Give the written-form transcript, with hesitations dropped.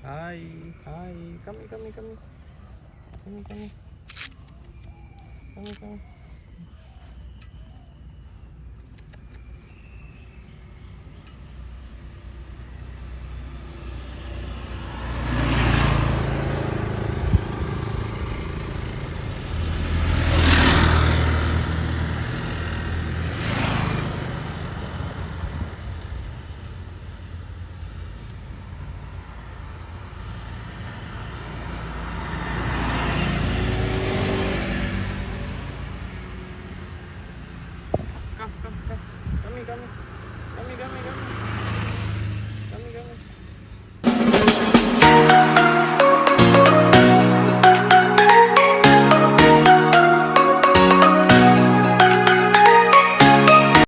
Hi, hi. Kami, kami, kami. Kami, kami. Kami, kami. Come, come, come. Kami, kami. Kami, kami, kami.